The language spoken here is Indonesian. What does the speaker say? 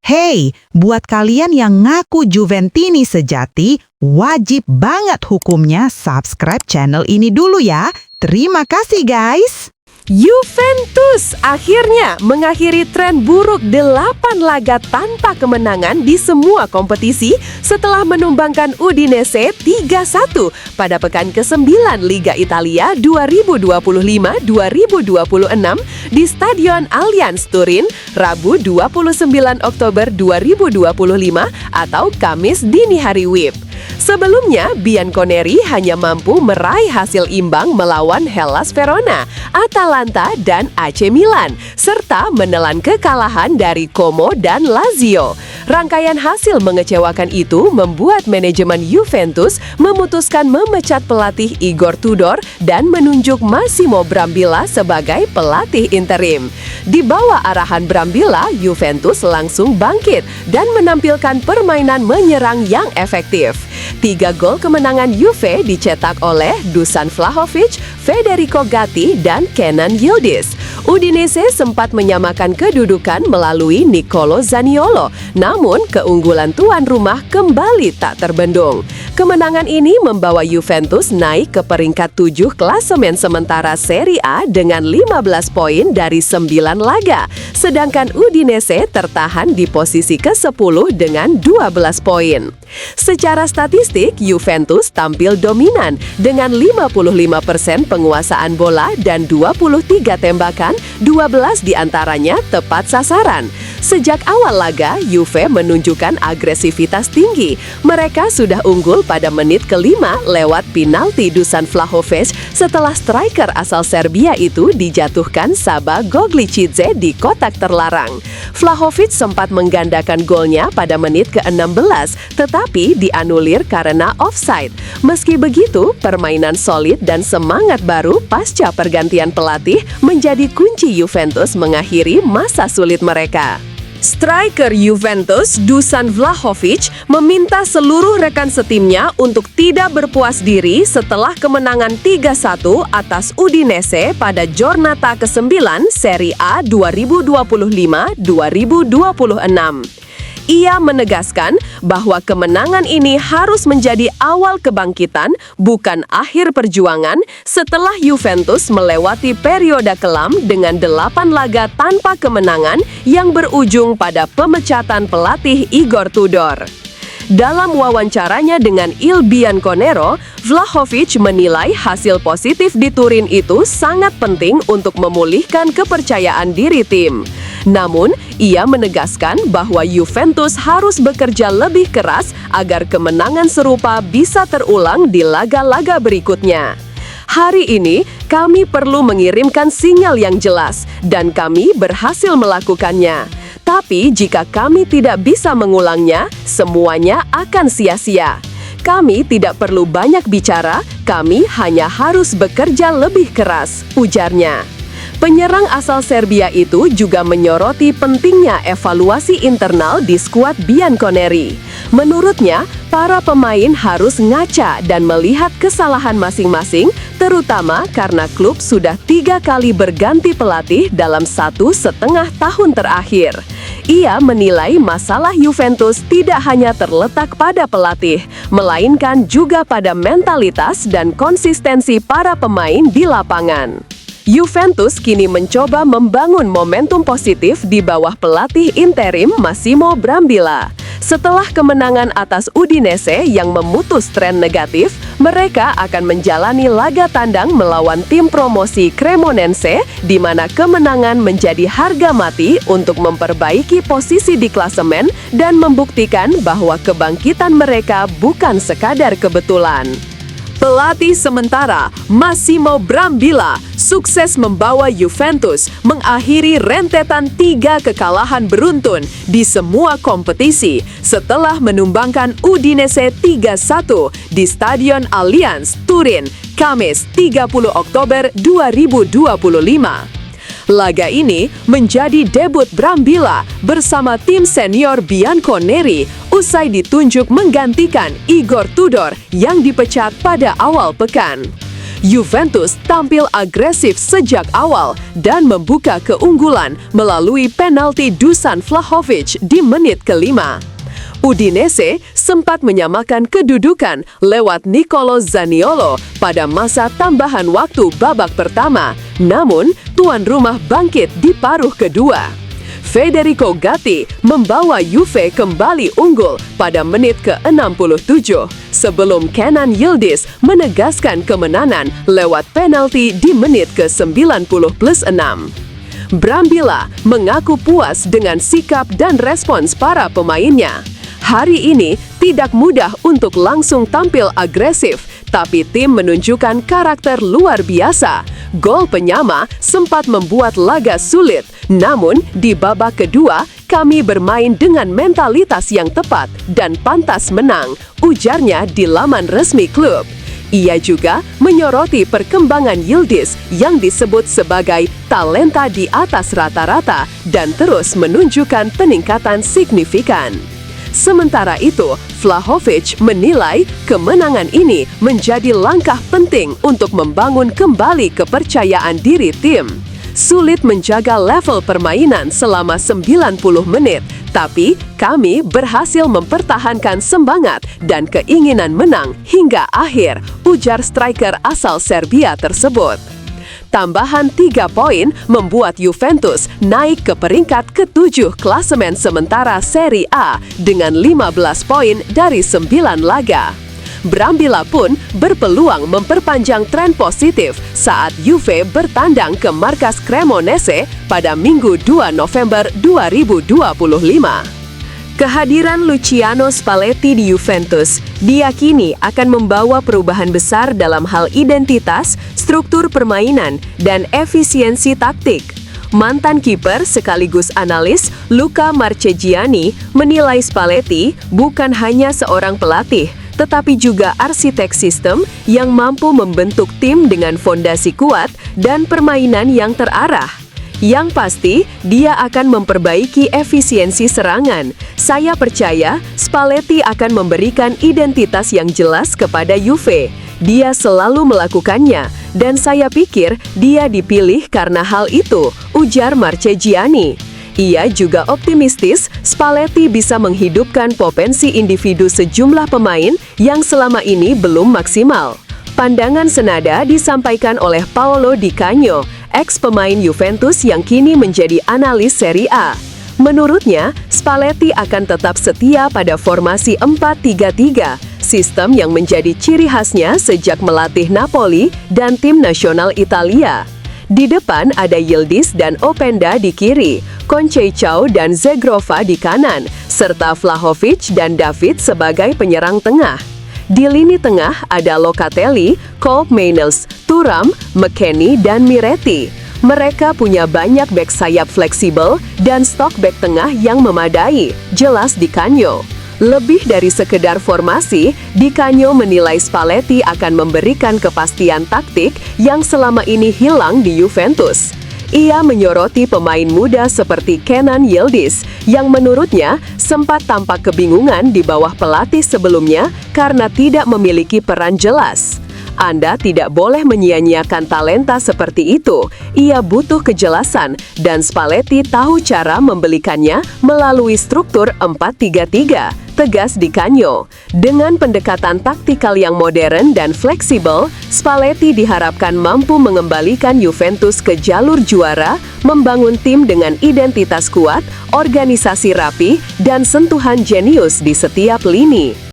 Hey, buat kalian yang ngaku Juventini sejati, wajib banget hukumnya subscribe channel ini dulu ya. Terima kasih guys. Juventus akhirnya mengakhiri tren buruk 8 laga tanpa kemenangan di semua kompetisi setelah menumbangkan Udinese 3-1 pada pekan ke-9 Liga Italia 2025-2026 di Stadion Allianz Turin, Rabu 29 Oktober 2025 atau Kamis dini hari WIB. Sebelumnya, Bianconeri hanya mampu meraih hasil imbang melawan Hellas Verona, Atalanta, dan AC Milan, serta menelan kekalahan dari Como dan Lazio. Rangkaian hasil mengecewakan itu membuat manajemen Juventus memutuskan memecat pelatih Igor Tudor dan menunjuk Massimo Brambilla sebagai pelatih interim. Di bawah arahan Brambilla, Juventus langsung bangkit dan menampilkan permainan menyerang yang efektif. 3 gol kemenangan Juve dicetak oleh Dusan Vlahovic, Federico Gatti, dan Kenan Yildiz. Udinese sempat menyamakan kedudukan melalui Nicolo Zaniolo, namun keunggulan tuan rumah kembali tak terbendung. Kemenangan ini membawa Juventus naik ke peringkat 7 klasemen sementara Serie A dengan 15 poin dari 9 laga, sedangkan Udinese tertahan di posisi ke-10 dengan 12 poin. Secara statistik, Juventus tampil dominan dengan 55% penguasaan bola dan 23 tembakan, 12 diantaranya tepat sasaran. Sejak awal laga, Juve menunjukkan agresivitas tinggi. Mereka sudah unggul pada menit ke-5 lewat penalti Dusan Vlahovic setelah striker asal Serbia itu dijatuhkan Saba Goglicidze di kotak terlarang. Vlahovic sempat menggandakan golnya pada menit ke-16, tetapi dianulir karena offside. Meski begitu, permainan solid dan semangat baru pasca pergantian pelatih menjadi kunci Juventus mengakhiri masa sulit mereka. Striker Juventus Dusan Vlahovic meminta seluruh rekan setimnya untuk tidak berpuas diri setelah kemenangan 3-1 atas Udinese pada Giornata ke-9 Serie A 2025-2026. Ia menegaskan bahwa kemenangan ini harus menjadi awal kebangkitan, bukan akhir perjuangan, setelah Juventus melewati periode kelam dengan 8 laga tanpa kemenangan yang berujung pada pemecatan pelatih Igor Tudor. Dalam wawancaranya dengan Il Bianconero, Vlahovic menilai hasil positif di Turin itu sangat penting untuk memulihkan kepercayaan diri tim. Namun, ia menegaskan bahwa Juventus harus bekerja lebih keras agar kemenangan serupa bisa terulang di laga-laga berikutnya. Hari ini, kami perlu mengirimkan sinyal yang jelas, dan kami berhasil melakukannya. Tapi jika kami tidak bisa mengulangnya, semuanya akan sia-sia. Kami tidak perlu banyak bicara, kami hanya harus bekerja lebih keras, ujarnya. Penyerang asal Serbia itu juga menyoroti pentingnya evaluasi internal di skuad Bianconeri. Menurutnya, para pemain harus ngaca dan melihat kesalahan masing-masing, terutama karena klub sudah 3 kali berganti pelatih dalam 1,5 tahun terakhir. Ia menilai masalah Juventus tidak hanya terletak pada pelatih, melainkan juga pada mentalitas dan konsistensi para pemain di lapangan. Juventus kini mencoba membangun momentum positif di bawah pelatih interim Massimo Brambilla. Setelah kemenangan atas Udinese yang memutus tren negatif, mereka akan menjalani laga tandang melawan tim promosi Cremonense, di mana kemenangan menjadi harga mati untuk memperbaiki posisi di klasemen dan membuktikan bahwa kebangkitan mereka bukan sekadar kebetulan. Pelatih sementara Massimo Brambilla sukses membawa Juventus mengakhiri rentetan 3 kekalahan beruntun di semua kompetisi setelah menumbangkan Udinese 3-1 di Stadion Allianz Turin, Kamis 30 Oktober 2025. Laga ini menjadi debut Brambilla bersama tim senior Bianconeri usai ditunjuk menggantikan Igor Tudor yang dipecat pada awal pekan. Juventus tampil agresif sejak awal dan membuka keunggulan melalui penalti Dusan Vlahovic di menit ke-5. Udinese sempat menyamakan kedudukan lewat Nicolo Zaniolo pada masa tambahan waktu babak pertama, namun tuan rumah bangkit di paruh kedua. Federico Gatti membawa Juve kembali unggul pada menit ke-67 sebelum Kenan Yildiz menegaskan kemenangan lewat penalti di menit ke-90+6. Brambilla mengaku puas dengan sikap dan respons para pemainnya. Hari ini tidak mudah untuk langsung tampil agresif, tapi tim menunjukkan karakter luar biasa. Gol penyama sempat membuat laga sulit, namun di babak kedua kami bermain dengan mentalitas yang tepat dan pantas menang, ujarnya di laman resmi klub. Ia juga menyoroti perkembangan Yildiz yang disebut sebagai talenta di atas rata-rata dan terus menunjukkan peningkatan signifikan. Sementara itu, Vlahovic menilai kemenangan ini menjadi langkah penting untuk membangun kembali kepercayaan diri tim. Sulit menjaga level permainan selama 90 menit, tapi kami berhasil mempertahankan semangat dan keinginan menang hingga akhir, ujar striker asal Serbia tersebut. Tambahan 3 poin membuat Juventus naik ke peringkat ke-7 klasemen sementara Serie A dengan 15 poin dari 9 laga. Brambilla pun berpeluang memperpanjang tren positif saat Juve bertandang ke markas Cremonese pada Minggu 2 November 2025. Kehadiran Luciano Spalletti di Juventus diyakini akan membawa perubahan besar dalam hal identitas, struktur permainan, dan efisiensi taktik. Mantan kiper sekaligus analis Luca Marchegiani menilai Spalletti bukan hanya seorang pelatih, tetapi juga arsitek sistem yang mampu membentuk tim dengan fondasi kuat dan permainan yang terarah. Yang pasti, dia akan memperbaiki efisiensi serangan. Saya percaya Spalletti akan memberikan identitas yang jelas kepada Juve. Dia selalu melakukannya, dan saya pikir dia dipilih karena hal itu, ujar Marchegiani. Ia juga optimistis Spalletti bisa menghidupkan potensi individu sejumlah pemain yang selama ini belum maksimal. Pandangan senada disampaikan oleh Paolo Di Canio, ex-pemain Juventus yang kini menjadi analis Serie A. Menurutnya, Spalletti akan tetap setia pada formasi 4-3-3, sistem yang menjadi ciri khasnya sejak melatih Napoli dan tim nasional Italia. Di depan ada Yildiz dan Openda di kiri, Conceição dan Zegrova di kanan, serta Vlahovic dan David sebagai penyerang tengah. Di lini tengah ada Locatelli, Koopmeiners, Thuram, McKennie, dan Miretti. Mereka punya banyak bek sayap fleksibel dan stok bek tengah yang memadai, jelas Di Canio. Lebih dari sekedar formasi, Di Canio menilai Spalletti akan memberikan kepastian taktik yang selama ini hilang di Juventus. Ia menyoroti pemain muda seperti Kenan Yildiz yang menurutnya sempat tampak kebingungan di bawah pelatih sebelumnya karena tidak memiliki peran jelas. Anda tidak boleh menyia-nyiakan talenta seperti itu. Ia butuh kejelasan dan Spalletti tahu cara membelikannya melalui struktur 4-3-3, tegas Di Canio. Dengan pendekatan taktikal yang modern dan fleksibel, Spalletti diharapkan mampu mengembalikan Juventus ke jalur juara, membangun tim dengan identitas kuat, organisasi rapi, dan sentuhan jenius di setiap lini.